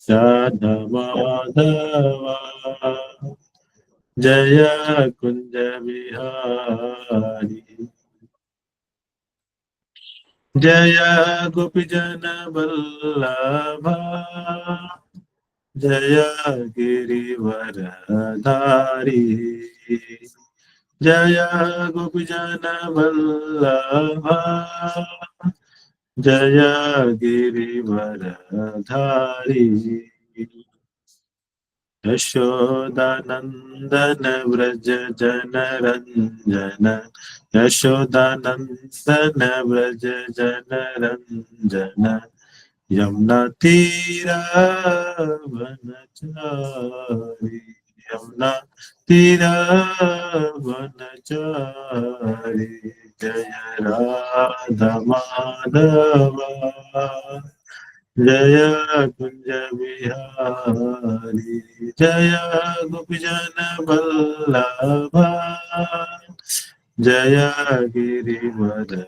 राधा माधवा जय कुंज बिहारी जय गोपीजन वल्लभा जय गिरिवरधारी जय गोपीजन वल्लभा जय गिरिवरधारी यशोदानंदन व्रज जनरंजन यशोदानंदन व्रज जनरंजन यमुना तीरा वनचारी यमुना तीरा वनचारी जय राधा माधवा जय कुंज बिहारी जय गोपीजन वल्लभा जय गिरिवरधारी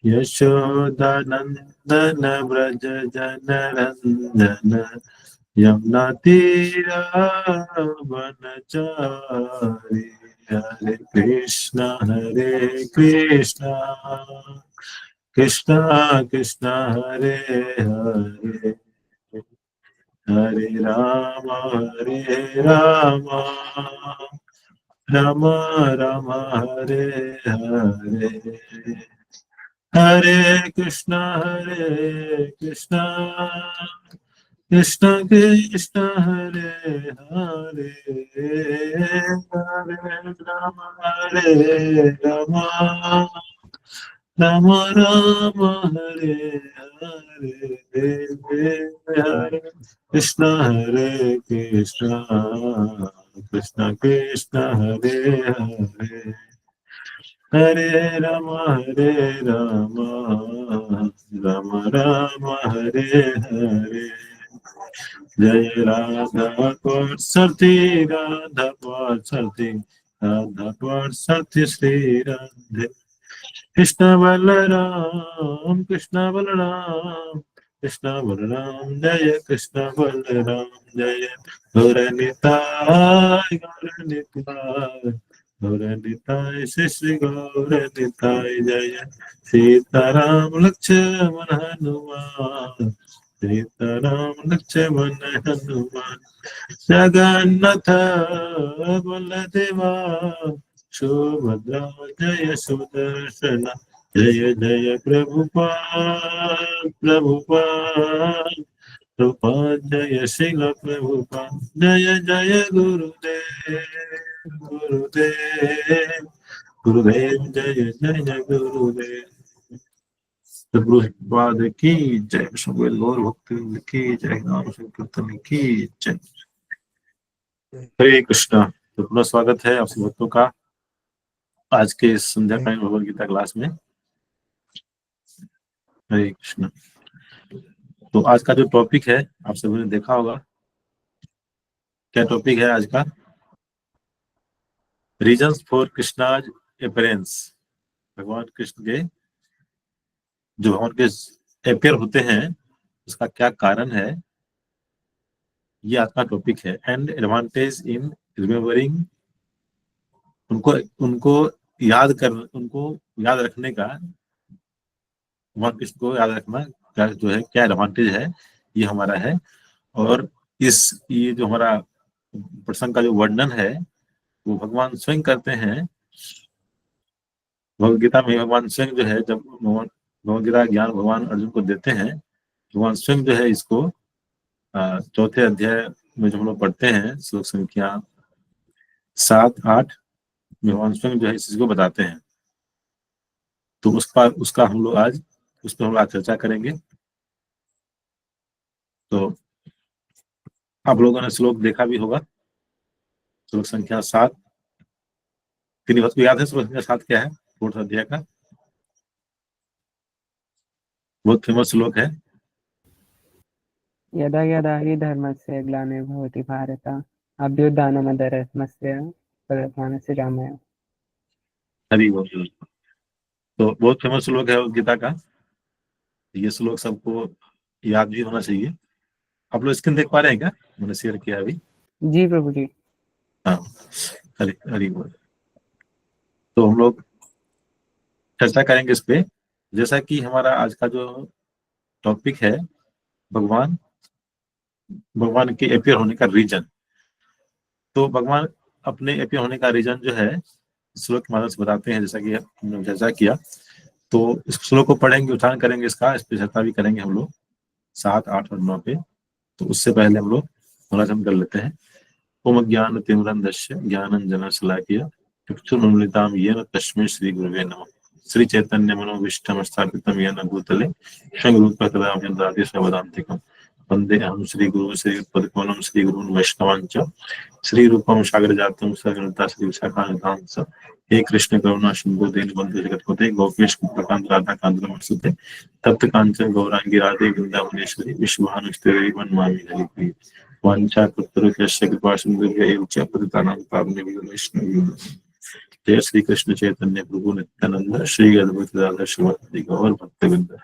यशोदानंदन व्रज जनरंजन यमुना तीरा वनचारी हरे कृष्णा कृष्णा कृष्णा हरे हरे हरे राम राम राम हरे हरे हरे कृष्णा कृष्णा कृष्णा हरे हरे हरे राम राम राम हरे हरे हरे कृष्णा कृष्णा कृष्णा हरे हरे हरे राम राम राम हरे हरे जय राधा सरती राधा सरती श्री राधे कृष्ण बलराम जय कृष्ण बलराम जय गौर निताय श्री श्री गौर निताय जय सीताराम लक्ष्मण हनुमान सीताराम लक्ष्मण हनुमान जगन्नाथ बलदेवा सुभद्रा जय सुदर्शन जय जय प्रभुपाद जय शिल प्रभुपाद जय जय गुरुदेव जय जय गुरुदेव प्रभुपाद की जय शंकर गौर भक्ति की जय नाम संकीर्तन की जय हरे कृष्णा। तो पुनः स्वागत है आप सभी भक्तों का आज के संध्याकालीन भगवद गीता क्लास में। हरे कृष्णा। तो आज का जो टॉपिक है आप सभी ने देखा होगा, क्या टॉपिक है आज का? Reasons for Krishna's appearance. भगवान कृष्ण के जो भगवान के अपीयर होते हैं उसका क्या कारण है, ये आज का टॉपिक है। एंड एडवांटेज इन रिमेम्बरिंग, उनको उनको उनको याद रखने का, भगवान कृष्ण को याद रखना क्या जो है, क्या एडवांटेज है, ये हमारा है। और ये जो हमारा प्रसंग का जो वर्णन है वो भगवान स्वयं करते हैं। भगवद गीता में भगवान स्वयं जो है, जब भगवद गीता ज्ञान भगवान अर्जुन को देते हैं, भगवान स्वयं जो है इसको चौथे अध्याय में जो हम लोग पढ़ते हैं, श्लोक संख्या 7-8 में भगवान स्वयं जो है इस चीज को बताते हैं। तो उसका हम लोग आज उस पर हम लोग चर्चा करेंगे। तो आप लोगों ने श्लोक देखा भी होगा, श्लोक संख्या 7। किन्हीं भक्त को याद है श्लोक संख्या 7 क्या है? फोर्थ अध्याय का बहुत फेमस श्लोक है। यदा यदा हि धर्मस्य ग्लानिर्भवति भारत अभ्युत्थानमधर्मस्य तदात्मानस्य रामय। हरि बोल। तो बहुत फेमस श्लोक है गीता का। तो इसको हम लोग आज चर्चा करेंगे। तो आप लोगों ने श्लोक देखा भी होगा, ये श्लोक सबको याद भी होना चाहिए। आप लोग स्क्रीन देख पा रहे हैं क्या? मैंने शेयर किया अभी। जी प्रभु जी। हाँ, हरी हरी बोल। तो हम लोग चर्चा करेंगे इस पे। जैसा कि हमारा आज का जो टॉपिक है, भगवान भगवान के अपीयर होने का रीजन। तो भगवान अपने अपीयर होने का रीजन जो है श्लोक की मदद से बताते हैं, जैसा कि हमने चर्चा किया। तो इस श्लोक को पढ़ेंगे, उच्चारण करेंगे, इस पे चर्चा भी करेंगे हम लोग 7, 8 और 9 पे। तो उससे पहले हम लोग थोड़ा सा कर लेते हैं। ओम ज्ञान तिमिरन्धस्य ज्ञानंजन शलाकया चक्षुरुन्मिलितं येन तस्मै श्री गुरवे नमः। श्री चैतन्य मनोभीष्टं स्थापितं येन भूतले स्वयं रूपः तदा यन्त्रादि सर्वदान्तिकम्। वन्दे अहं श्री गुरु श्रीपदकमलं श्री गुरून् वैष्णवांच श्री रूपं सागर जातं सगणता श्री विशाखान्वितांस। हे कृष्ण करुणा सिंधु दीनबन्धु जगत्पते गोपेश कृपाकांत राधा कांत नमस्ते। तप्त कांचन गौरांगी राधे वृंदावनेश्वरी विश्वभानुस्ते वन्मामि हरिप्रिय। वाञ्छाकल्पतरुभ्यश्च कृपासिन्धुभ्य एव च पतितानां पावनेभ्यो वैष्णवेभ्यो नमः। जय श्री कृष्ण चैतन्य प्रभु नित्यानंद श्री अद्वैत दादा शिवानंद गौर भक्तवृंद।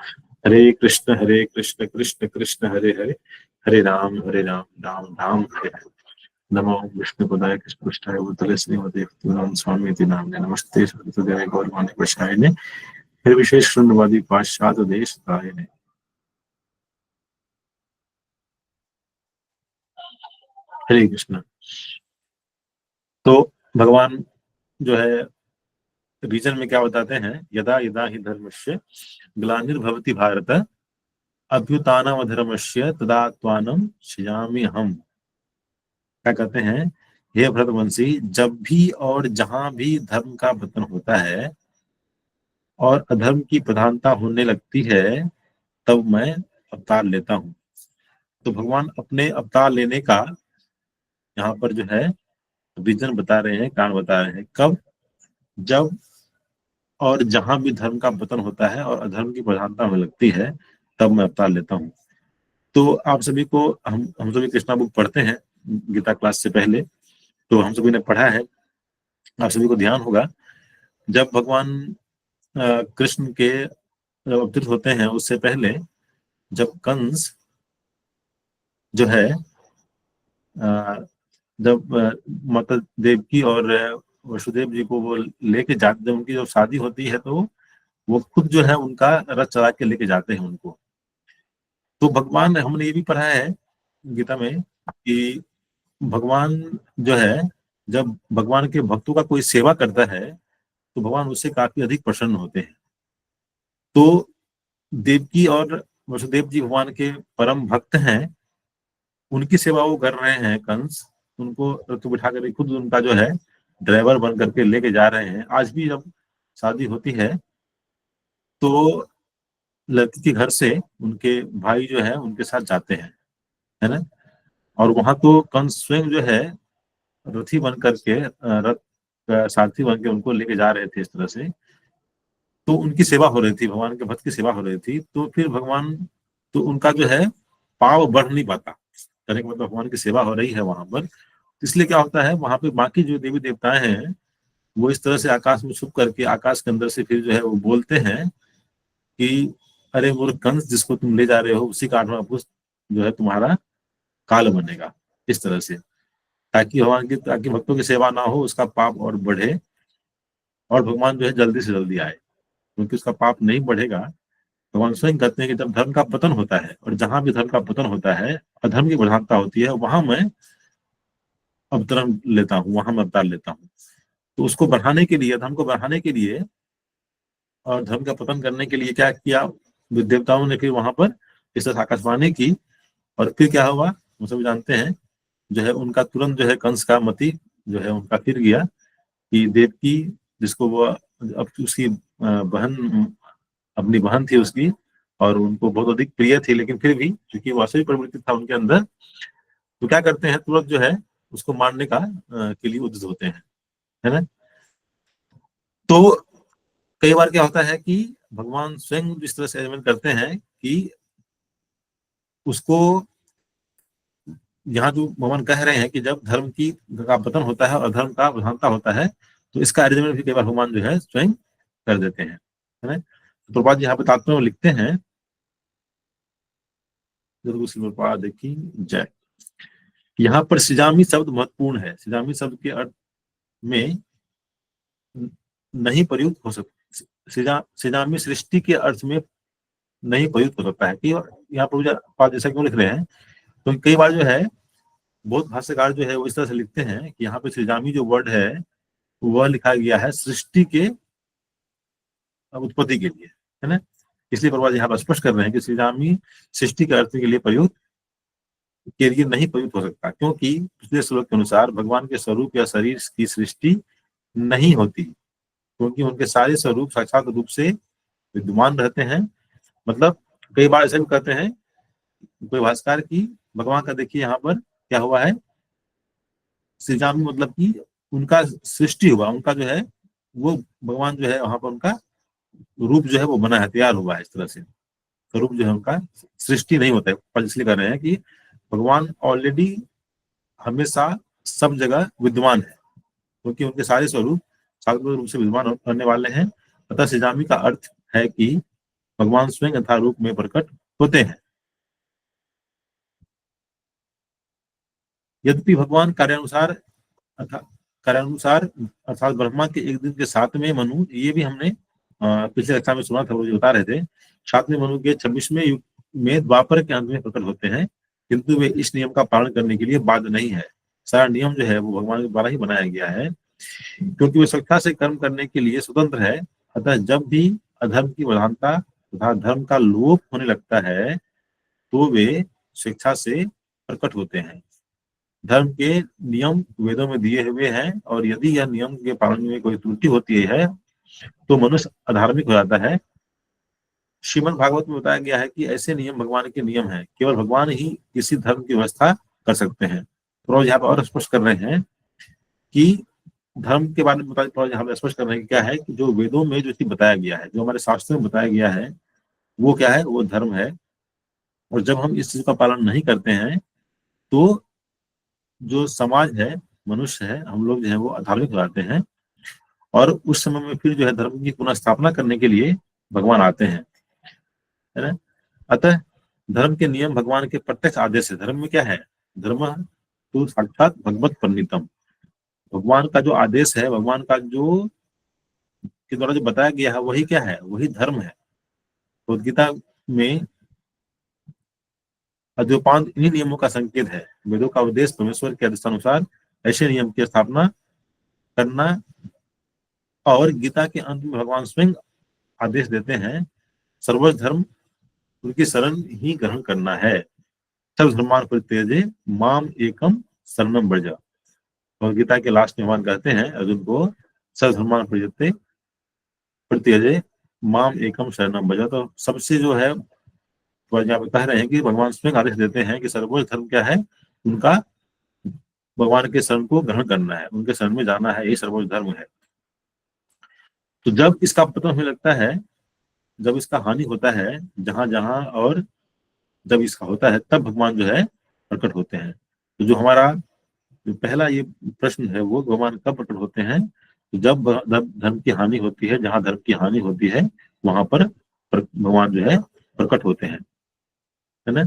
हरे कृष्ण कृष्ण कृष्ण हरे हरे, हरे राम राम राम हरे हरे। नमो विष्णुपदाय कृष्णपृष्ठाय भूतले श्रीमते भक्तिवेदांत स्वामी इति नाम्ने नमस्ते सरस्वती गौरवाणी प्रसायिने फिर विशेष शून्यवादी पाश्चात्य देश तारिणे। हरे कृष्ण। तो भगवान जो है रीजन में क्या बताते हैं, यदा यदा ही धर्मस्य ग्लानिर्भवति भारत अभ्युत्थानमधर्मस्य तदात्मानं सृजामि हम। क्या कहते हैं, हे भरतवंशी, जब भी और जहां भी धर्म का पतन होता है और अधर्म की प्रधानता होने लगती है, तब मैं अवतार लेता हूं। तो भगवान अपने अवतार लेने का यहाँ पर जो है रीजन बता रहे हैं, कारण बता रहे हैं। कब? जब और जहां भी धर्म का पतन होता है और अधर्म की प्रधानता होने लगती है, तब मैं अवतार लेता हूँ। तो आप सभी को हम सभी कृष्णा बुक पढ़ते हैं गीता क्लास से पहले, तो हम सभी ने पढ़ा है, आप सभी को ध्यान होगा। जब भगवान कृष्ण के जब अवतरित होते हैं, उससे पहले जब कंस जो है जब माता देवकी और वसुदेव जी को वो लेके जाते, जब उनकी जब शादी होती है, तो वो खुद जो है उनका रथ चला के लेके जाते हैं उनको। तो भगवान, हमने ये भी पढ़ा है गीता में कि भगवान जो है, जब भगवान के भक्तों का कोई सेवा करता है तो भगवान उससे काफी अधिक प्रसन्न होते हैं। तो देवकी और वसुदेव जी भगवान के परम भक्त हैं, उनकी सेवा वो कर रहे हैं। कंस उनको रथ बिठा कर खुद उनका जो है ड्राइवर बन करके लेके जा रहे हैं। आज भी जब शादी होती है तो लड़की के घर से उनके भाई जो है उनके साथ जाते हैं, है ना। और वहां तो कंस स्वयं जो है रथी बन करके रथ सारथी बन के उनको लेके जा रहे थे इस तरह से। तो उनकी सेवा हो रही थी, भगवान के भक्त की सेवा हो रही थी। तो फिर भगवान, तो उनका जो है पाव बढ़ नहीं पाता, कहने का मतलब भगवान की सेवा हो रही है वहां पर। इसलिए क्या होता है, वहां पे बाकी जो देवी देवताएं हैं वो इस तरह से आकाश में छुप करके आकाश के अंदर से फिर जो है वो बोलते हैं कि अरे मूर्ख कंस, जिसको तुम ले जा रहे हो उसी का 8वां पुष्प जो है तुम्हारा काल बनेगा, इस तरह से, ताकि भगवान की, ताकि भक्तों की सेवा ना हो, उसका पाप और बढ़े और भगवान जो है जल्दी से जल्दी आए। क्योंकि उसका पाप नहीं बढ़ेगा। भगवान स्वयं कहते हैं कि जब धर्म का पतन होता है और जहां भी धर्म का पतन होता है, अधर्म की प्रधानता होती है, वहां मैं अवतरण लेता हूँ, वहां मैं अवतार लेता हूँ। तो उसको बढ़ाने के लिए, धर्म को बढ़ाने के लिए और धर्म का पतन करने के लिए क्या किया देवताओं ने, फिर वहां पर इस तरह आकाशवाणी की। और फिर क्या हुआ हम सब जानते हैं, जो है उनका तुरंत जो है कंस का मति जो है उनका फिर गया कि देवकी, जिसको वो अब उसकी बहन, अपनी बहन थी उसकी, और उनको बहुत अधिक प्रिय थी, लेकिन फिर भी क्योंकि वास्तविक प्रवृत्ति था उनके अंदर, तो क्या करते हैं, तुरंत जो है उसको मारने का के लिए उद्यत होते हैं, है ना। तो कई बार क्या होता है कि भगवान स्वयं इस तरह से अरेंजमेंट करते हैं कि उसको, यहाँ जो भगवान कह रहे हैं कि जब धर्म की का पतन होता है और धर्म का प्रधानता होता है, तो इसका अरेंजमेंट भी कई बार भगवान जो है स्वयं कर देते हैं, है ना। तो प्रभुपाद जी यहाँ पे तात्पर्य में लिखते हैं जरूर सिल्वर पड़ा देखी जय। यहाँ पर सिजामी शब्द महत्वपूर्ण है। सिजामी शब्द के अर्थ में नहीं प्रयुक्त हो सकता। सिजामी सृष्टि के अर्थ में नहीं प्रयुक्त हो सकता है कि यहाँ पर बात ऐसा क्यों लिख रहे हैं, तो कई बार जो है बहुत भाष्यकार जो है वो इस तरह से लिखते हैं कि यहाँ पे सृजामी जो वर्ड है वह लिखा गया है सृष्टि के उत्पत्ति के लिए, है ना। इसलिए प्रभुपाद यहाँ पर स्पष्ट कर रहे हैं कि सृजामी सृष्टि के अर्थ के लिए प्रयुक्त के लिए नहीं प्रयुक्त हो सकता, क्योंकि पिछले श्लोक के अनुसार भगवान के स्वरूप या शरीर की सृष्टि नहीं होती, क्योंकि उनके सारे स्वरूप साक्षात रूप से विद्यमान रहते हैं। मतलब कई बार ऐसा भी कहते हैं कोई भास्कर की भगवान का, देखिए यहाँ पर क्या हुआ है, सृजामी मतलब कि उनका सृष्टि हुआ, उनका जो है वो भगवान जो है वहां पर उनका रूप जो है वो बना है, तैयार हुआ है। इस तरह से स्वरूप जो है उनका सृष्टि नहीं होता है, पर इसलिए कर रहे हैं कि भगवान ऑलरेडी हमेशा सब जगह विद्यमान है, क्योंकि उनके सारे स्वरूप साक्षात रूप से विद्यमान करने वाले हैं। अतः सृजामी का अर्थ है कि भगवान स्वयं यथा रूप में प्रकट होते हैं। यद्यपि भगवान कार्यानुसार अर्थात ब्रह्मा के एक दिन के 7वें मनु, ये भी हमने पिछले कक्षा में सुना था, वो जो बता रहे थे, 7वें मनु के 26वें युग में द्वापर के अंत में प्रकट होते हैं, किंतु वे इस नियम का पालन करने के लिए बाध्य नहीं है। सारा नियम जो है वो भगवान के द्वारा ही बनाया गया है, क्योंकि वे स्वेच्छा से कर्म करने के लिए स्वतंत्र है। अतः जब भी अधर्म की प्रधानता तथा धर्म का लोप होने लगता है तो वे स्वेच्छा से प्रकट होते हैं। धर्म के नियम वेदों में दिए हुए हैं, और यदि यह नियम के पालन में कोई त्रुटि होती है तो मनुष्य अधार्मिक हो जाता है। श्रीमद् भागवत में बताया गया है कि ऐसे नियम भगवान के नियम हैं, केवल भगवान ही किसी धर्म की व्यवस्था कर सकते हैं। तो यहाँ पर और स्पष्ट कर रहे हैं कि धर्म के बारे में यहाँ पर स्पष्ट कर रहे हैं कि क्या है कि जो वेदों में जो चीज बताया गया है, जो हमारे शास्त्रों में बताया गया है, वो क्या है, वो धर्म है। और जब हम इस चीज का पालन नहीं करते हैं तो जो समाज है, मनुष्य है, हम लोग जो है वो अधार्मिक हो जाते हैं, और उस समय में फिर जो है धर्म की पुनः स्थापना करने के लिए भगवान आते हैं, है ना। अतः धर्म के नियम भगवान के प्रत्यक्ष आदेश है। धर्म में क्या है, धर्म तो साक्षात भगवत परिणीतम, भगवान का जो आदेश है, भगवान का जो के द्वारा जो बताया गया है वही क्या है, वही धर्म है। तो गीता में अद्योपांत इन्हीं नियमों का संकेत है। वेदों का उद्देश्य परमेश्वर के आदेशानुसार ऐसे नियम की स्थापना करना, और गीता के अंत में भगवान स्वयं आदेश देते हैं सर्व धर्म उनकी शरण ही ग्रहण करना है। सब धर्मान परित्यजे माम एकम शरणम व्रज। और गीता के लास्ट में भगवान कहते हैं अर्जुन को, सब धर्मान परित्यजे माम एकम शरणम व्रज। तो सबसे जो है यहाँ पे कह रहे हैं कि भगवान स्वयं आदेश देते हैं कि सर्वोच्च धर्म क्या है, उनका भगवान के शरण को ग्रहण करना है, उनके शरण में जाना है, ये सर्वोच्च धर्म है। तो जब इसका पतन होने लगता है, जब इसका हानि होता है जहां जहां, और जब इसका होता है तब भगवान जो है प्रकट होते हैं। तो जो हमारा जो पहला ये प्रश्न है वो भगवान कब प्रकट होते हैं, तो जब धर्म की हानि होती है, जहां धर्म की हानि होती है वहां पर भगवान जो है प्रकट होते हैं, है ना।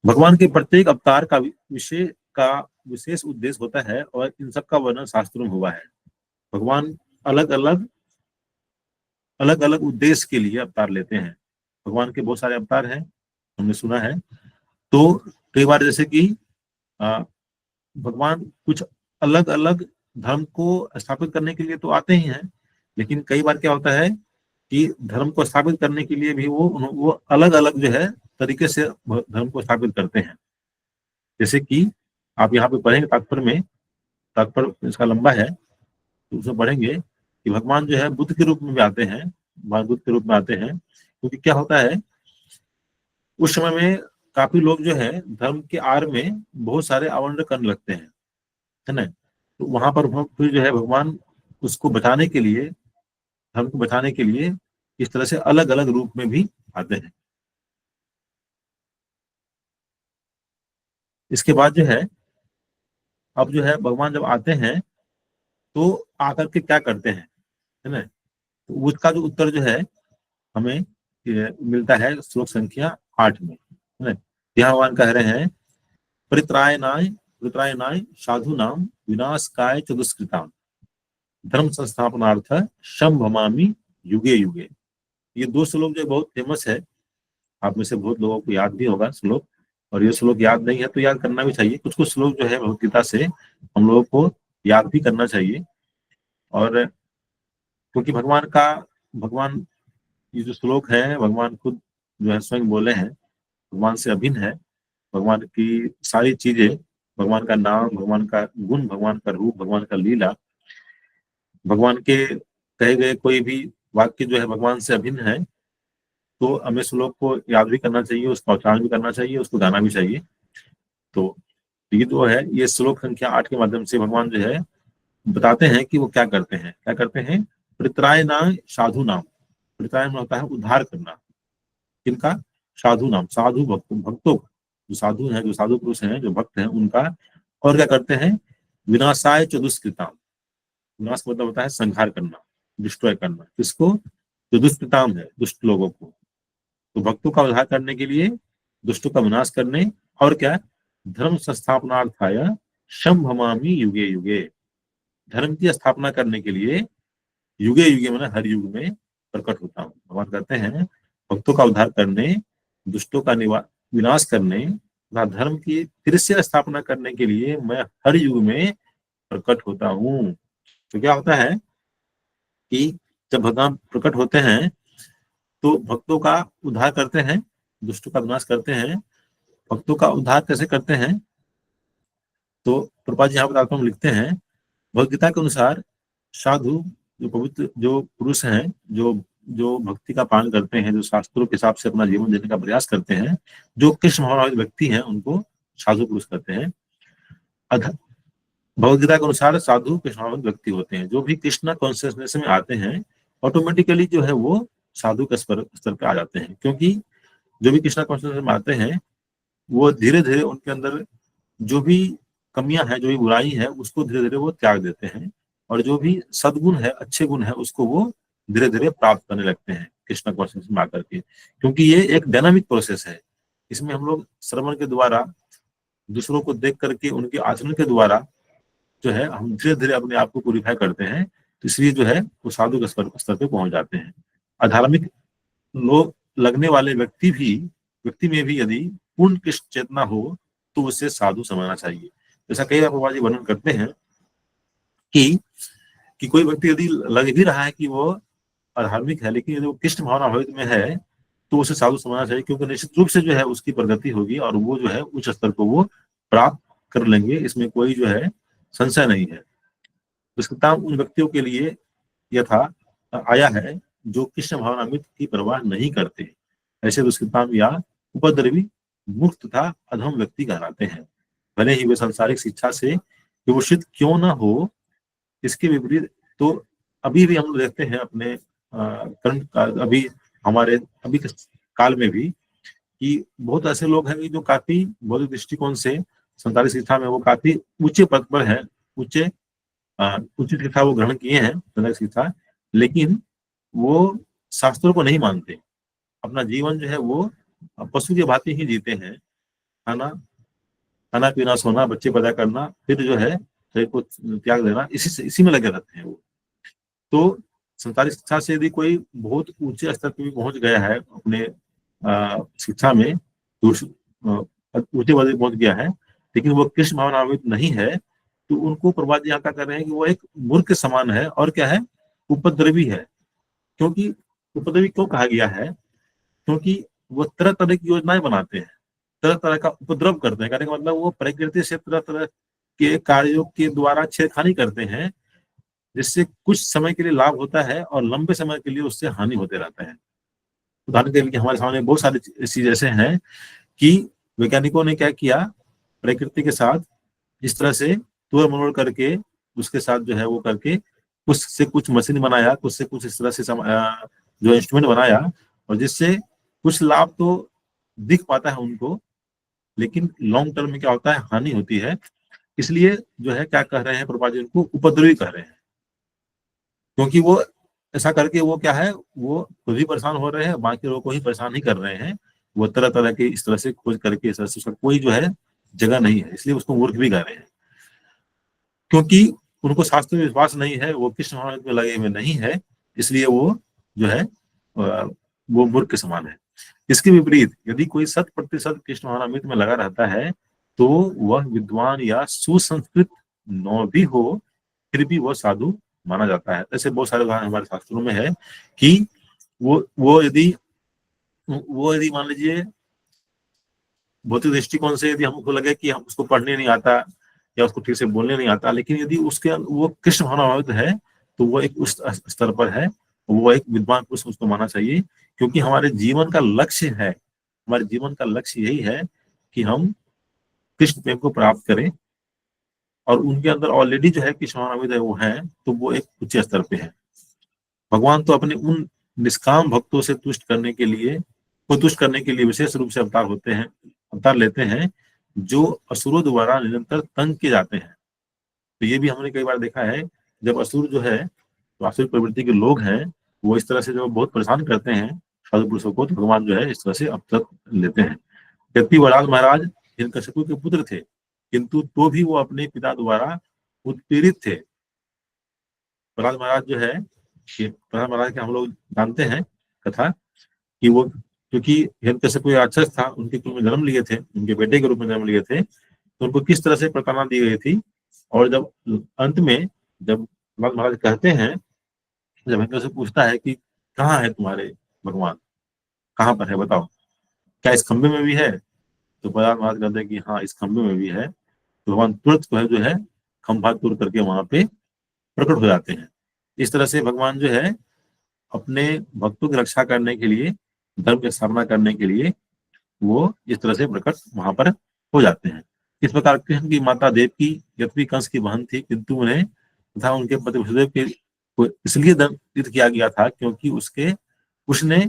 भगवान के प्रत्येक अवतार का विशेष उद्देश्य होता है, और इन सब का वर्णन शास्त्रों में हुआ है। भगवान अलग अलग उद्देश्य के लिए अवतार लेते हैं। भगवान के बहुत सारे अवतार हैं, हमने सुना है। तो कई बार जैसे कि भगवान कुछ अलग अलग धर्म को स्थापित करने के लिए तो आते ही हैं, लेकिन कई बार क्या होता है कि धर्म को स्थापित करने के लिए भी वो अलग अलग जो है तरीके से धर्म को स्थापित करते हैं। जैसे कि आप यहाँ पे पढ़ेंगे तात्पर्य इसका लंबा है, तो उसमें पढ़ेंगे कि भगवान जो है बुद्ध के रूप में भी आते हैं, भगवान बुद्ध के रूप में आते हैं, क्योंकि क्या होता है उस समय में काफी लोग जो है धर्म के आड़ में बहुत सारे आवरण करने लगते हैं, है ना। तो वहां पर फिर जो है भगवान उसको बचाने के लिए, धर्म को बचाने के लिए इस तरह से अलग अलग रूप में भी आते हैं। इसके बाद जो है अब जो है भगवान जब आते हैं तो आकर के क्या करते हैं, है ना। तो उसका जो उत्तर जो है हमें मिलता है श्लोक संख्या 8 में। है। यहाँ भगवान कह रहे हैं परित्रायनाय साधु नाम विनाशकाय च दुष्कृताम धर्म संस्थापनार्थ शंभमामि युगे युगे। ये दो श्लोक जो बहुत फेमस है, आप में से बहुत लोगों को याद भी होगा श्लोक, और ये श्लोक याद नहीं है तो याद करना भी चाहिए। कुछ कुछ श्लोक जो है भगवदगीता से हम लोगों को याद भी करना चाहिए। और क्योंकि भगवान ये जो श्लोक है, भगवान खुद जो है स्वयं बोले हैं, भगवान से अभिन्न है। भगवान की सारी चीजें, भगवान का नाम, भगवान का गुण, भगवान का रूप, भगवान का लीला, भगवान के कहे गए कोई भी वाक्य जो है भगवान से अभिन्न है। तो हमें श्लोक को याद भी करना चाहिए, उसका उच्चारण भी करना चाहिए, उसको गाना भी चाहिए। तो ये जो है, ये श्लोक संख्या 8 के माध्यम से भगवान जो है बताते हैं कि वो क्या करते हैं। क्या करते हैं? परित्रायनाय साधु नाम। परित्रायन होता है उद्धार करना। किनका? साधु नाम, साधु भक्तों का। जो साधु हैं, जो साधु पुरुष हैं, जो भक्त हैं, उनका। और क्या करते हैं? विनाशाय च दुष्कृताम। विनाश मतलब होता है संहार करना, डिस्ट्रॉय करना। किसको? जो दुष्कृताम है, दुष्ट लोगों को। तो भक्तों का उद्धार करने के लिए, दुष्टों का विनाश करने, और क्या? धर्म संस्थापनार्थाय शंभमामि युगे युगे। धर्म की स्थापना करने के लिए युगे युगे मैंने हर युग में प्रकट होता हूँ। भगवान कहते हैं भक्तों का उद्धार करने, दुष्टों का विनाश करने तथा धर्म की फिर से स्थापना करने के लिए मैं हर युग में प्रकट होता हूँ। तो क्या होता है कि जब भगवान प्रकट होते हैं तो भक्तों का उद्धार करते हैं, दुष्टों का विनाश करते हैं। भक्तों का उद्धार कैसे करते हैं? तो प्रभुपाद जी यहाँ बताता हूँ, लिखते हैं भगवद्गीता के अनुसार साधु, जो पवित्र, जो पुरुष हैं, जो जो भक्ति का पालन करते हैं, जो शास्त्रों के हिसाब से अपना जीवन जीने का प्रयास करते हैं, जो कृष्ण भावनावादी व्यक्ति हैं, उनको साधु पुरुष कहते हैं। भगवद्गीता के अनुसार साधु कृष्ण भावनावादी व्यक्ति होते हैं। जो भी कृष्णा कॉन्शियसनेस में आते हैं, ऑटोमेटिकली जो है वो साधु के स्तर पे आ जाते हैं। क्योंकि जो भी कृष्णा कॉन्शियसनेस में आते हैं, वो धीरे धीरे उनके अंदर जो भी कमियां हैं, जो भी बुराई है, उसको धीरे धीरे वो त्याग देते हैं। और जो भी सद्गुण है, अच्छे गुण है, उसको वो धीरे धीरे प्राप्त करने लगते हैं कृष्ण कॉन्शियसनेस में आकर के। क्योंकि ये एक डायनामिक प्रोसेस है। इसमें हम लोग श्रवण के द्वारा, दूसरों को देख करके, उनके आचरण के द्वारा जो है हम धीरे धीरे अपने आप को प्यूरिफाई करते हैं। तो इसलिए जो है वो साधु के स्तर पे पहुंच जाते हैं। अधार्मिक लोग लगने वाले व्यक्ति में भी यदि पूर्ण कृष्ण चेतना हो तो उसे साधु समझना चाहिए। जैसा कई बार प्रभुपाद जी वर्णन करते हैं कि कोई व्यक्ति यदि लग भी रहा है कि वो अधार्मिक है, लेकिन यदि वो कृष्ण भावना भावित में है तो उसे साधु समझना चाहिए। क्योंकि निश्चित रूप से जो है उसकी प्रगति होगी और वो जो है उच्च स्तर को वो प्राप्त कर लेंगे। इसमें कोई जो है संशय नहीं है। दुष्कृताम उन व्यक्तियों के लिए यथा आया है जो कृष्ण भावनामृत की परवाह नहीं करते। ऐसे दुष्कृताम या उपद्रवी मुक्त तथा अधम व्यक्ति कहलाते हैं। भले ही वे सांसारिक शिक्षा से विभूषित क्यों न हो, इसके विपरीत तो अभी भी हम लोग देखते हैं अपने करंट काल, अभी हमारे अभी के काल में भी, कि बहुत ऐसे लोग हैं जो काफी बौद्धिक दृष्टिकोण से सांसारिक शिक्षा में वो काफी ऊंचे पद पर है, उचित शिक्षा वो ग्रहण किए हैं, सांसारिक शिक्षा, लेकिन वो शास्त्रों को नहीं मानते। अपना जीवन जो है वो पशु की भांति ही जीते हैं। खाना पीना, सोना, बच्चे पैदा करना, फिर जो है शरीर को त्याग देना, इसी में लगे रहते हैं वो। तो सांसारिक शिक्षा से यदि कोई बहुत ऊंचे स्तर पर भी पहुंच गया है अपने शिक्षा में, ऊंचे पद पहुंच गया है, लेकिन वो कृष्ण भावनामृत नहीं है, तो उनको प्रभुपाद जी यहाँ क्या कर रहे हैं कि वो एक मूर्ख के समान है। और क्या है? उपद्रवी है। क्योंकि उपद्रवी क्यों कहा गया है? क्योंकि वो तरह तरह की योजनाएं बनाते हैं, तरह तरह का उपद्रव करते हैं। कहने का मतलब वो प्रकृति से तरह तरह के कार्यों के द्वारा छेड़खानी करते हैं, जिससे कुछ समय के लिए लाभ होता है और लंबे समय के लिए उससे हानि होते रहता है। उदाहरण के लिए हमारे सामने बहुत सारी चीज ऐसे हैं कि वैज्ञानिकों ने क्या किया, प्रकृति के साथ इस तरह से तोड़ मरोड़ करके उसके साथ जो है वो करके कुछ से कुछ मशीन बनाया, कुछ से कुछ इस तरह से जो इंस्ट्रूमेंट बनाया, और जिससे कुछ लाभ तो दिख पाता है उनको, लेकिन लॉन्ग टर्म में क्या होता है, हानि होती है। इसलिए जो है क्या कह रहे हैं प्रभुपाद जी, उनको उपद्रवी कह रहे हैं। क्योंकि वो ऐसा करके वो क्या है, वो खुद भी परेशान हो रहे हैं, बाकी लोगों को ही परेशान ही कर रहे हैं। वो तरह तरह के इस तरह से खोज करके इस तरह से उसका कोई जो है जगह नहीं है, इसलिए उसको मूर्ख भी कह रहे हैं, क्योंकि उनको शास्त्र में विश्वास नहीं है, वो कृष्ण भावनामृत में लगे हुए नहीं है, इसलिए वो जो है वो मूर्ख के समान है। इसके विपरीत यदि कोई 100% कृष्ण भावनामृत में लगा रहता है तो वह विद्वान या सुसंस्कृत न भी हो फिर भी वह साधु माना जाता है। ऐसे बहुत सारे उदाहरण हमारे शास्त्रों में है कि वो यदि मान लीजिए भौतिक दृष्टिकोण से यदि हमको लगे कि हम उसको पढ़ने नहीं आता या उसको ठीक से बोलने नहीं आता, लेकिन यदि उसके वो कृष्ण भावनामृत है तो वो एक उस स्तर पर है, वो एक विद्वान पुरुष उसको मानना चाहिए, क्योंकि हमारे जीवन का लक्ष्य है, हमारे जीवन का लक्ष्य यही है कि हम कृष्ण प्रेम को प्राप्त करें, और उनके अंदर ऑलरेडी जो है कृष्ण भावनामृत है वो है, तो वो एक उच्च स्तर पे है। भगवान तो अपने उन निष्काम भक्तों से तुष्ट करने के लिए विशेष रूप से अवतार लेते हैं जो असुरों द्वारा निरंतर तंग किए जाते हैं। तो ये भी हमने कई बार देखा है, जब असुर जो है, तो आसुर प्रवृत्ति के लोग हैं, वो इस तरह से जो बहुत परेशान करते हैं साधु पुरुषों को, तो भगवान जो है इस तरह से अवतार लेते हैं। यद्यपि वराल महाराज हिरण्यकशिपु के पुत्र थे, किंतु तो भी वो अपने पिता द्वारा उत्पीड़ित थे। प्रहलाद महाराज जो है, प्रहलाद महाराज के हम लोग जानते हैं कथा कि वो, क्योंकि हिरण्यकशिपु कोई राक्षस था, उनके कुल में जन्म लिए थे, उनके बेटे के रूप में जन्म लिए थे, तो उनको किस तरह से प्रताड़ना दी गई थी। और जब अंत में जब प्रहलाद महाराज कहते हैं, जब हिरण्यकशिपु से पूछता है कि कहाँ है तुम्हारे भगवान, कहाँ पर है बताओ, क्या इस खंबे में भी है? तो प्रहलाद महाराज कहते हैं कि हाँ इस खंबे में भी है। तो भगवान तुरंत जो है खंभा तोड़ करके वहां पे प्रकट हो जाते हैं। इस तरह से भगवान जो है अपने भक्तों की रक्षा करने के लिए, धर्म की स्थापना करने के लिए वो इस तरह से प्रकट वहां पर हो जाते हैं। इस प्रकार कृष्ण की माता देवकी यद्यपि कंस की बहन थी, किंतु उन्हें तथा उनके पति वसुदेव के को इसलिए दंडित किया गया था क्योंकि उसने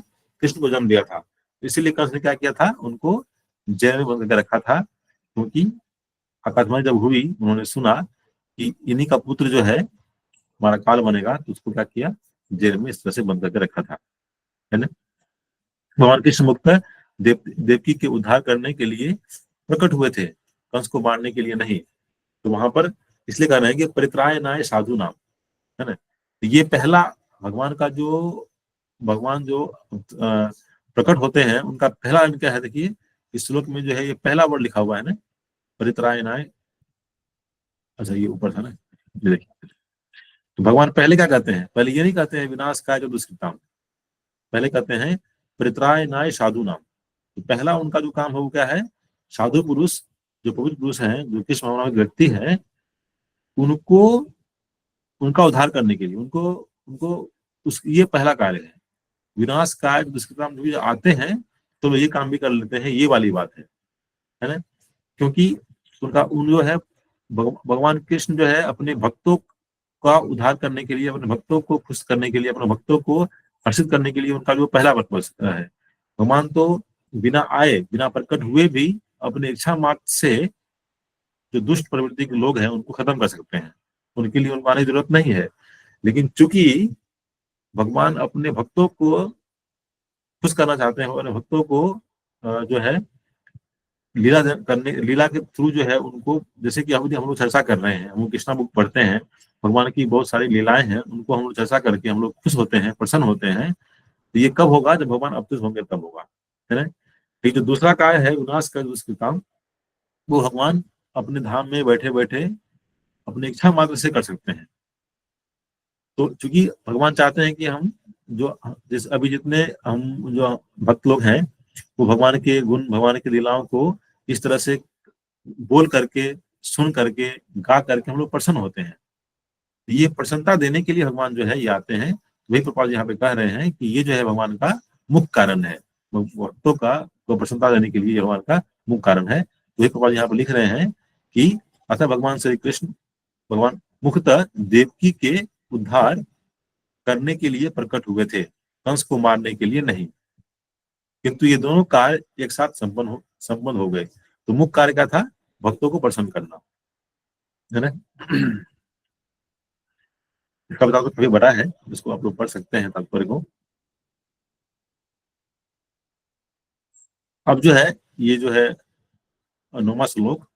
कृष्ण को जन्म दिया था। इसीलिए कंस ने क्या किया था, उनको जेल में बंद करके रखा था, क्योंकि आकाशवाणी जब हुई, उन्होंने सुना कि इन्हीं का पुत्र जो है हमारा काल बनेगा, तो उसको क्या किया, जेल में इस तरह से बंद करके रखा था, है ना। भगवान कृष्ण मुक्त देवकी के उद्धार करने के लिए प्रकट हुए थे, कंस को मारने के लिए नहीं। तो वहां पर इसलिए कह रहे हैं कि परित्रायणाय साधु नाम, है ना। तो ये पहला भगवान जो प्रकट होते हैं उनका पहला क्या है, देखिए इस श्लोक में जो है ये पहला वर्ड लिखा हुआ है ना, परित्रायणाय। अच्छा ये ऊपर था ना, ये देखिए। तो भगवान पहले क्या कहते हैं, पहले ये नहीं कहते हैं विनाश काय जो दुष्कृताम, पहले कहते हैं परित्रायणाय साधु नाम। तो पहला उनका जो काम है वो क्या है, साधु पुरुष, जो पवित्र पुरुष हैं, जो कृष्ण भावना में व्यक्ति है, उनको उनका उद्धार करने के लिए उनको उनको उस ये पहला कार्य है। विनाश काय दुष्कृताम जो आते हैं तो वो ये काम भी कर लेते हैं, ये वाली बात है ना। क्योंकि उनका उन जो है भगवान कृष्ण जो है अपने भक्तों का उद्धार करने के लिए, अपने भक्तों को खुश करने के लिए, अपने भक्तों को हर्षित करने के लिए उनका जो पहला पर्पस है। भगवान तो बिना आए, बिना प्रकट हुए भी अपने इच्छा मात्र से जो दुष्ट प्रवृत्ति के लोग हैं उनको खत्म कर सकते हैं, उनके लिए उनको आने की जरूरत नहीं है। लेकिन चूंकि भगवान अपने भक्तों को खुश करना चाहते हैं और अपने भक्तों को जो है लीला के थ्रू जो है उनको, जैसे कि हम लोग चर्चा कर रहे हैं, हम लोग कृष्णा बुक पढ़ते हैं, भगवान की बहुत सारी लीलाएं हैं, उनको हम लोग चर्चा करके हम लोग खुश होते हैं, प्रसन्न होते हैं। तो ये कब होगा, जब भगवान अवतरित होंगे तब होगा, है ना। ये जो दूसरा कार्य है विनाश का उसके काम, वो भगवान अपने धाम में बैठे बैठे अपनी इच्छा मात्र से कर सकते हैं। तो चूंकि भगवान चाहते हैं कि हम जो जिस अभी जितने हम जो भक्त लोग हैं वो भगवान के गुण, भगवान की लीलाओं को इस तरह से बोल करके, सुन करके, गा करके हम लोग प्रसन्न होते हैं। ये प्रसन्नता देने के लिए भगवान जो है ये आते हैं। वही प्रभुपाद यहाँ पे कह रहे हैं कि ये जो है भगवान का मुख्य कारण है, भक्तों का को प्रसन्नता देने के लिए भगवान का मुख्य कारण है। वही प्रभुपाद यहाँ पे लिख रहे हैं कि अतः भगवान श्री कृष्ण, भगवान मुख्यतः देवकी के उद्धार करने के लिए प्रकट हुए थे, कंस को मारने के लिए नहीं। किंतु ये दोनों कार्य एक साथ संपन्न हो गए। तो मुख्य कार्य क्या था, भक्तों को प्रसन्न करना, है ना। इसका बताओ काफी बड़ा है, जिसको आप लोग पढ़ सकते हैं तात्पर्य को। अब जो है ये जो है 9वां श्लोक,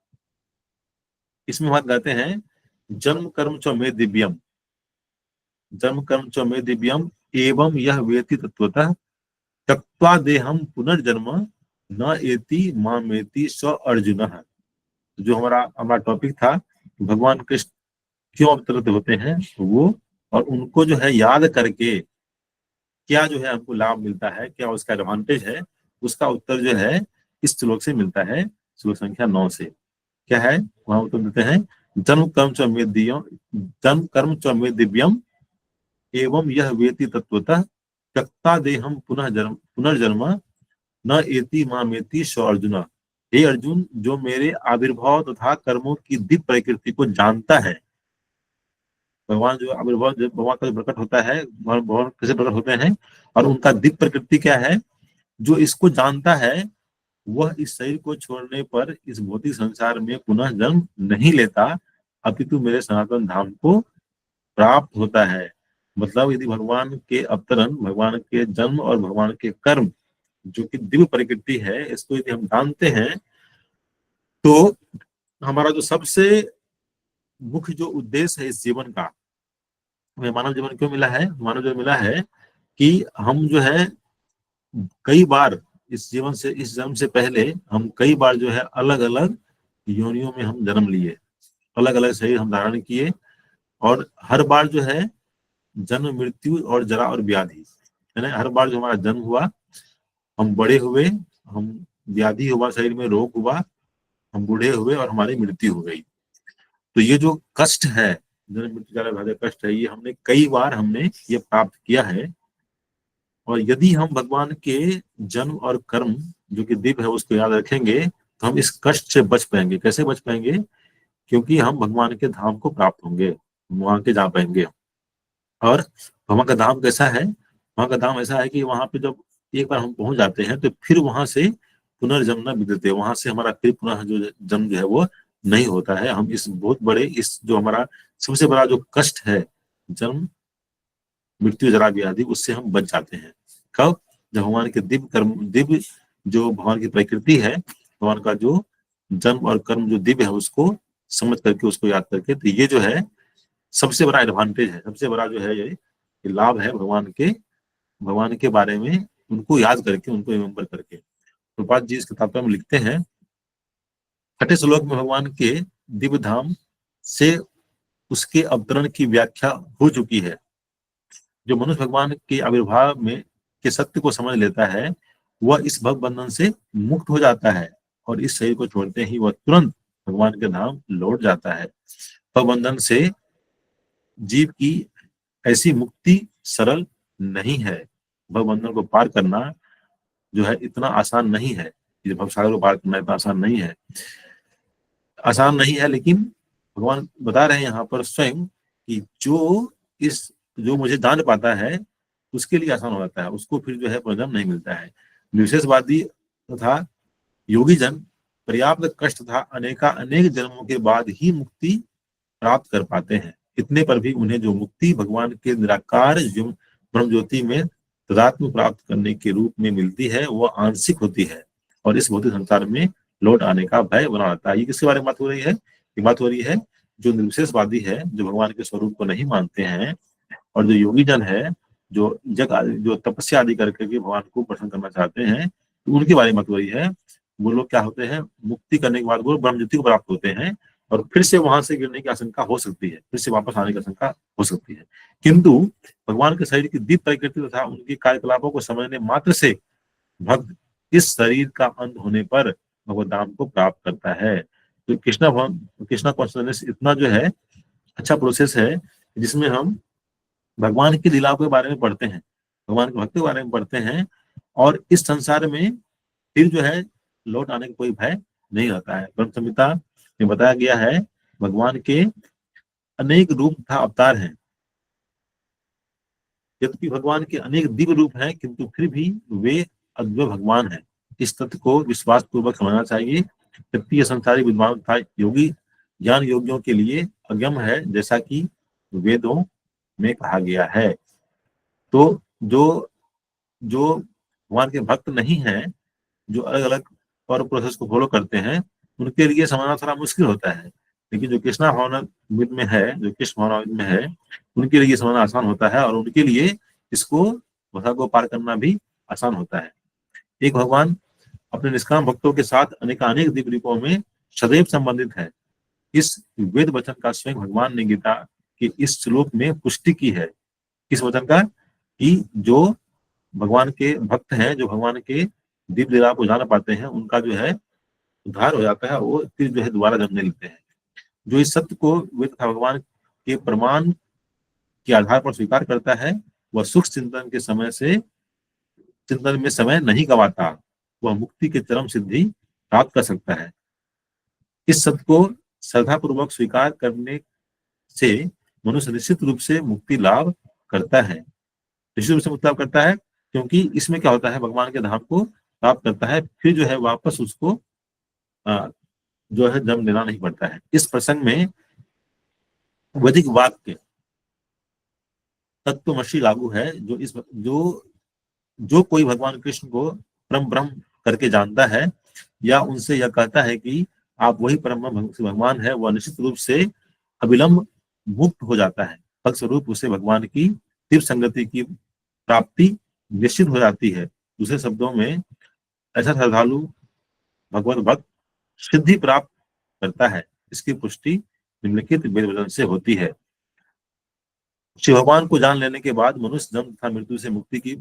इसमें बात कहते हैं जन्म कर्म च मे दिव्यम, जन्म कर्म च मे दिव्यम एवं यह वेति तत्वतः त्यक्त्वा देहम पुनर्जन्म न एति मामेति स अर्जुन। जो हमारा हमारा टॉपिक था, भगवान कृष्ण क्यों अवतरित होते हैं वो, और उनको जो है याद करके क्या जो है हमको लाभ मिलता है, क्या उसका एडवांटेज है, उसका उत्तर जो है इस श्लोक से मिलता है, श्लोक संख्या 9 से। क्या है वहां उत्तर देते हैं, जन्म कर्म च मे दिव्यम, जन्म कर्म च मे दिव्यम एवं यह वेति तत्वतः त्यक्ता देहम पुनर्जन्म न एति मामेति स अर्जुन। हे अर्जुन, जो मेरे आविर्भाव तथा कर्मों की दिव्य प्रकृति को जानता है, भगवान जो आविर्भाव भगवान का प्रकट होता है, भगवान कैसे प्रकट होते हैं और उनका दिव्य प्रकृति क्या है, जो इसको जानता है वह इस शरीर को छोड़ने पर इस भौतिक संसार में पुनः जन्म नहीं लेता, अपितु मेरे सनातन धाम को प्राप्त होता है। मतलब यदि भगवान के अवतरण, भगवान के जन्म और भगवान के कर्म जो कि दिव्य प्रकृति है, इसको यदि हम जानते हैं तो हमारा जो सबसे मुख्य जो उद्देश्य है इस जीवन का, हमें मानव जीवन क्यों मिला है, मानव जीवन मिला है कि हम जो है कई बार इस जीवन से, इस जन्म से पहले हम कई बार जो है अलग अलग योनियों में हम जन्म लिए, अलग अलग शरीर हम धारण किए, और हर बार जो है जन्म मृत्यु और जरा और व्याधि, है ना, हर बार जो हमारा जन्म हुआ, हम बड़े हुए, हम व्याधि हुआ, शरीर में रोग हुआ, हम बूढ़े हुए और हमारी मृत्यु हो गई। तो ये जो कष्ट है, जन्म मृत्यु जरा व्याधि कष्ट है, ये हमने कई बार हमने ये प्राप्त किया है। और यदि हम भगवान के जन्म और कर्म जो कि दिव्य है उसको याद रखेंगे तो हम इस कष्ट से बच पाएंगे। कैसे बच पाएंगे? क्योंकि हम भगवान के धाम को प्राप्त होंगे, वहां के जा पाएंगे। और भगवान का धाम कैसा है? वहां का धाम ऐसा है कि वहां पे जब एक बार हम पहुंच जाते हैं तो फिर वहां से पुनर्जन्म न विद्यते, वहां से हमारा फिर पुनः जो जन्म जो है वो नहीं होता है। हम इस बहुत बड़े, इस जो हमारा सबसे बड़ा जो कष्ट है, जन्म मृत्यु जरा व्याधि, उससे हम बच जाते हैं। कब? जब भगवान के दिव्य कर्म, दिव्य जो भगवान की प्रकृति है, भगवान का जो जन्म और कर्म जो दिव्य है उसको समझ करके, उसको याद करके। तो ये जो है सबसे बड़ा एडवांटेज है, सबसे बड़ा जो है ये लाभ है भगवान के बारे में उनको याद करके, उनको रिमेम्बर करके। प्रभुपाद जी इस किताब में लिखते हैं, 6ठे श्लोक में भगवान के दिव्य धाम से उसके अवतरण की व्याख्या हो चुकी है। जो मनुष्य भगवान के आविर्भाव में के सत्य को समझ लेता है वह इस भव बंधन से मुक्त हो जाता है, और इस शरीर को छोड़ते ही वह तुरंत भगवान के धाम लौट जाता है। भव बंधन से जीव की ऐसी मुक्ति सरल नहीं है। भव बंधन को पार करना जो है इतना आसान नहीं है, भव सागर को पार करना इतना आसान नहीं है, आसान नहीं है। लेकिन भगवान बता रहे हैं यहाँ पर स्वयं कि जो मुझे जान पाता है उसके लिए आसान हो जाता है, उसको फिर जो है पुनर्जन्म नहीं मिलता है। विशेषवादी तथा योगी जन पर्याप्त कष्ट तथा अनेक जन्मों के बाद ही मुक्ति प्राप्त कर पाते हैं। इतने पर भी उन्हें जो मुक्ति भगवान के निराकार ब्रह्म ज्योति में तदात्म प्राप्त करने के रूप में मिलती है वह आंशिक होती है, और इस भौतिक संसार में लौट आने का भय बना रहता है। ये किसके बारे में बात हो रही है? ये बात हो रही है जो निर्विशेषवादी है, जो भगवान के स्वरूप को नहीं मानते हैं, और जो योगी जन है, जो तपस्या आदि करके भी भगवान को प्रसन्न करना चाहते हैं, तो उनके बारे में बात हो रही है। वो लोग क्या होते हैं, मुक्ति करने के बाद वो ब्रह्म ज्योति को प्राप्त होते हैं, और फिर से वहां से गिरने की आशंका हो सकती है, फिर से वापस आने की आशंका हो सकती है। किंतु भगवान के शरीर की दिव्य प्रकृति तथा उनके कार्यकलापों को समझने मात्र से भक्त इस शरीर का अंत होने पर भगवत धाम को प्राप्त करता है। तो कृष्णा कॉन्शियसनेस इतना जो है अच्छा प्रोसेस है जिसमें हम भगवान की लीलाओं के बारे में पढ़ते हैं, भगवान के भक्त के बारे में पढ़ते हैं, और इस संसार में फिर जो है लौट आने का कोई भय नहीं रहता है। ब्रह्म संहिता में बताया गया है भगवान के अनेक रूप तथा अवतार हैं। यद्यपि भगवान के अनेक दिव्य रूप हैं किंतु फिर भी वे अद्वैत भगवान हैं। इस तथ्य को विश्वास पूर्वक समझना चाहिए। जबकि यह संसारिक विद्वान तथा योगी ज्ञान योगियों के लिए अगम है, जैसा कि वेदों में कहा गया है। तो जो जो भगवान के भक्त नहीं है जो अलग अलग और प्रोसेस को फॉलो करते हैं उनके लिए समझना थोड़ा मुश्किल होता है, लेकिन जो कृष्णा भावनामृत में है, जो कृष्ण भावनामृत में है, उनके लिए ये समझना आसान होता है और उनके लिए इसको भाषा को पार करना भी आसान होता है। एक भगवान अपने निष्काम भक्तों के साथ अनेकानेक दिव्य रूपों में सदैव संबंधित है। इस वेद वचन का स्वयं भगवान ने गीता के इस श्लोक में पुष्टि की है। इस वचन का कि जो भगवान के भक्त हैं, जो भगवान के दिव्य लीला को जान पाते हैं, उनका जो है उद्धार हो जाता है, वो फिर जो है दोबारा जन्म लेते हैं। जो इस सत्य को वेद तथा भगवान के प्रमाण के आधार पर स्वीकार करता है, वह सुख चिंतन में समय नहीं गवाता, वह मुक्ति के चरम सिद्धि प्राप्त कर सकता है। इस सत्य को श्रद्धापूर्वक स्वीकार करने से मनुष्य निश्चित रूप से मुक्ति लाभ करता है। निश्चित रूप से मुक्ति लाभ करता है, क्योंकि इसमें क्या होता है, भगवान के धाम को प्राप्त करता है, फिर जो है वापस उसको जो है जन्म लेना नहीं पड़ता है। इस प्रसंग में वैदिक वाक्य तत्वमसी लागू है। जो कोई भगवान कृष्ण को परम ब्रह्म करके जानता है या उनसे यह कहता है कि आप वही परम भगवान है, वह निश्चित रूप से अविलंब मुक्त हो जाता है। फलस्वरूप उसे भगवान की दिव्य संगति की प्राप्ति निश्चित हो जाती है। दूसरे शब्दों में, ऐसा श्रद्धालु भगवत भक्त सिद्धि प्राप्त करता है। इसकी पुष्टि निम्नलिखित वेद वचन से होती है। श्री भगवान को जान लेने के बाद मनुष्य जन्म तथा मृत्यु से मुक्ति की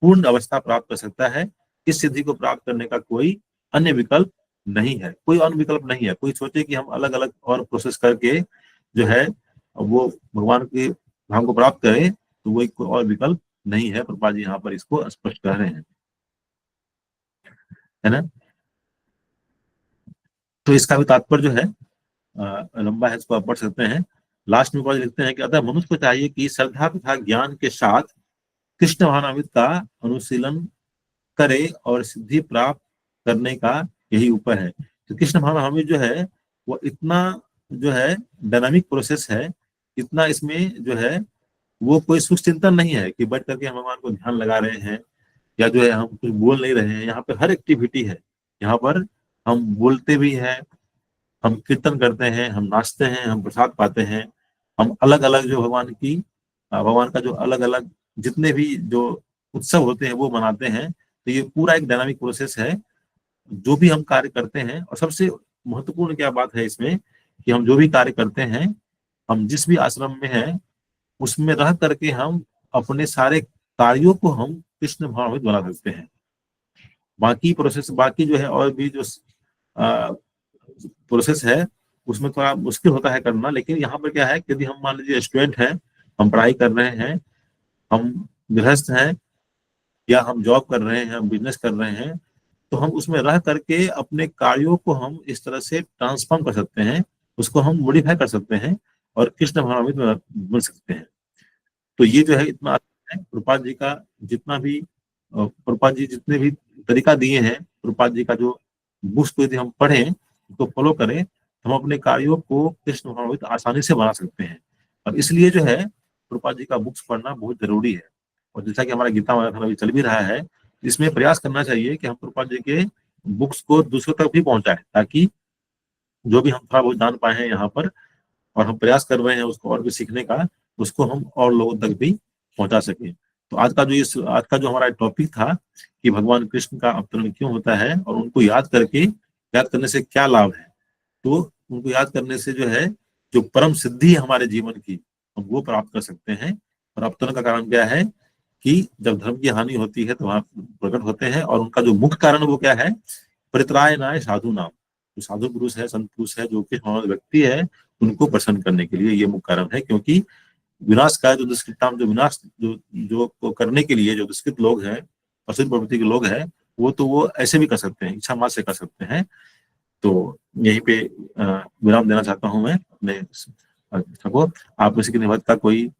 पूर्ण अवस्था प्राप्त कर सकता है। इस सिद्धि को प्राप्त करने का कोई अन्य विकल्प नहीं है, कोई अन्य विकल्प नहीं है। कोई सोचे कि हम अलग अलग और प्रोसेस करके जो है वो भगवान के धाम को प्राप्त करें, तो वो कोई और विकल्प नहीं है। प्रभुपाद जी यहाँ पर इसको स्पष्ट कर रहे हैं, है ना। तो इसका भी तात्पर्य जो है लंबा है, इसको आप पढ़ सकते हैं। लास्ट में लिखते हैं कि अतः मनुष्य को चाहिए कि श्रद्धा तथा ज्ञान के साथ कृष्ण भावनामृत का अनुशीलन करे और सिद्धि प्राप्त करने का यही उपाय है। तो कृष्ण भावनामृत जो है वो इतना जो है डायनामिक प्रोसेस है, इतना इसमें जो है वो कोई सुख चिंतन नहीं है कि बैठ करके हम भगवान को ध्यान लगा रहे हैं या जो है हम कुछ बोल नहीं रहे हैं। यहाँ पे हर एक्टिविटी है। यहाँ पर हम बोलते भी हैं, हम कीर्तन करते हैं, हम नाचते हैं, हम प्रसाद पाते हैं, हम अलग अलग जो भगवान का जो अलग अलग जितने भी जो उत्सव होते हैं वो मनाते हैं। तो ये पूरा एक डायनामिक प्रोसेस है जो भी हम कार्य करते हैं। और सबसे महत्वपूर्ण क्या बात है इसमें कि हम जो भी कार्य करते हैं, हम जिस भी आश्रम में हैं उसमें रह करके हम अपने सारे कार्यों को हम कृष्ण भावनामृत बना सकते हैं। बाकी प्रोसेस, बाकी जो है और भी जो प्रोसेस है उसमें थोड़ा मुश्किल होता है करना। लेकिन यहाँ पर क्या है कि यदि हम मान लीजिए स्टूडेंट हैं, हम पढ़ाई कर रहे हैं, हम गृहस्थ हैं, या हम जॉब कर रहे हैं, हम बिजनेस कर रहे हैं, तो हम उसमें रह करके अपने कार्यों को हम इस तरह से ट्रांसफॉर्म कर सकते हैं, उसको हम मॉडिफाई कर सकते हैं और कृष्ण भावनामृत में बन सकते हैं। तो ये जो है इतना है प्रभुपाद जी का जितना भी प्रभुपाद जी जितने भी तरीका दिए हैं, प्रभुपाद जी का जो बुक्स को यदि हम पढ़ें, उसको फॉलो करें, हम अपने कार्यों को कृष्ण भावनामृत आसानी से बना सकते हैं। और इसलिए जो है प्रभुपाद जी का बुक्स पढ़ना बहुत जरूरी है। और जैसा कि हमारा गीता मैराथन अभी चल भी रहा है, इसमें प्रयास करना चाहिए कि हम प्रभुपाद जी के बुक्स को दूसरों तक भी पहुंचाएं, ताकि जो भी हम थोड़ा बहुत जान पाए हैं यहाँ पर और हम प्रयास कर रहे हैं उसको और भी सीखने का, उसको हम और लोगों तक भी पहुंचा सके। तो आज का जो हमारा टॉपिक था कि भगवान कृष्ण का अवतरण क्यों होता है और उनको याद करने से क्या लाभ है। तो उनको याद करने से जो है जो परम सिद्धि है हमारे जीवन की, हम वो प्राप्त कर सकते हैं। और अवतरण का कारण क्या है कि जब धर्म की हानि होती है तो वहां प्रकट होते हैं, और उनका जो मुख्य कारण वो क्या है, परित्राय नाय साधु नाम। जो साधु पुरुष है, संत पुरुष है, जो कि हमारे व्यक्ति है, उनको प्रसन्न करने के लिए ये मुख्य कारण है। क्योंकि विनाश का जो दुष्कृताम, जो विनाश जो को करने के लिए जो दुष्कृत लोग हैं, असुर प्रवृत्ति के लोग हैं, वो ऐसे भी कर सकते हैं, इच्छा मात्र से कर सकते हैं। तो यहीं पे विराम देना चाहता हूं मैं अपने को। आप में से किसी बात का कोई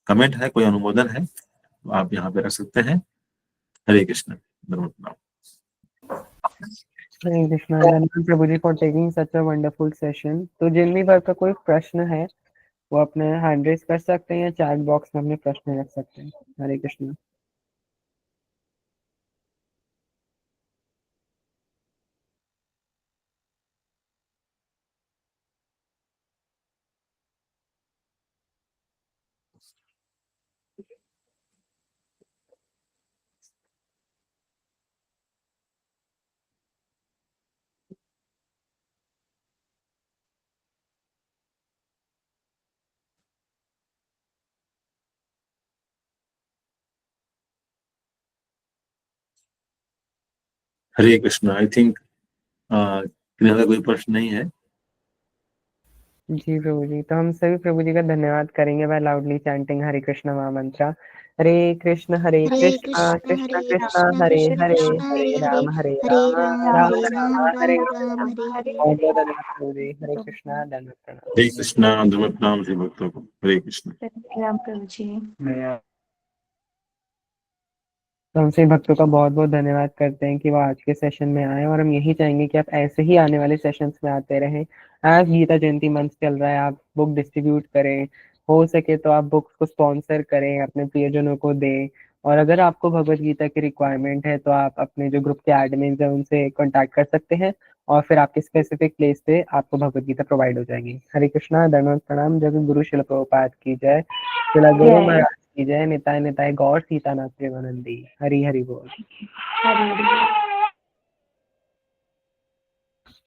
कमेंट है, कोई अनुमोदन है, तो आप यहाँ पे रख सकते हैं। हरे कृष्ण। धन्यवाद। हरे कृष्णा। धन्यवाद प्रभु जी for taking such a wonderful session. तो जिन भी वर्ग का कोई प्रश्न है वो अपने हैंड रेज कर सकते हैं या चैट बॉक्स में अपने प्रश्न रख सकते हैं। हरे कृष्णा। हरे कृष्णा। आई थिंक किन्हीं का कोई प्रश्न नहीं है। जी प्रभु जी, तो हम सभी प्रभु जी का धन्यवाद करेंगे बाय लाउडली चैंटिंग हरे कृष्ण महामंत्र। हरे कृष्ण कृष्ण कृष्ण कृष्ण हरे हरे, हरे राम राम राम हरे हरे। बहुत बहुत धन्यवाद प्रभु जी। हरे कृष्णा, धन्यवाद प्रणाम। हरे कृष्णा, धन्यवाद प्रणाम सभी भक्तों को। हरे कृष्ण। राम प्रभु जी। तो हम सभी भक्तों का बहुत बहुत धन्यवाद करते हैं कि वो आज के सेशन में आए, और हम यही चाहेंगे कि आप ऐसे ही आने वाले सेशंस में आते रहें। आज गीता जयंती मंथ चल रहा है, आप बुक डिस्ट्रीब्यूट करें, हो सके तो आप बुक्स को स्पॉन्सर करें, अपने प्रियजनों को दें। और अगर आपको भगवत गीता की रिक्वायरमेंट है तो आप अपने जो ग्रुप के एडमिन है उनसे कांटेक्ट कर सकते हैं, और फिर आपके स्पेसिफिक प्लेस पे आपको भगवत गीता प्रोवाइड हो जाएगी। हरे कृष्णा, धन्यवाद प्रणाम। जब गुरु शिल प्रभुपाद की जय, शिला गुरु महाराज की जय, निताय निताय गौर सीतानाथ प्रेमानंदी। हरि हरि बोल। हरे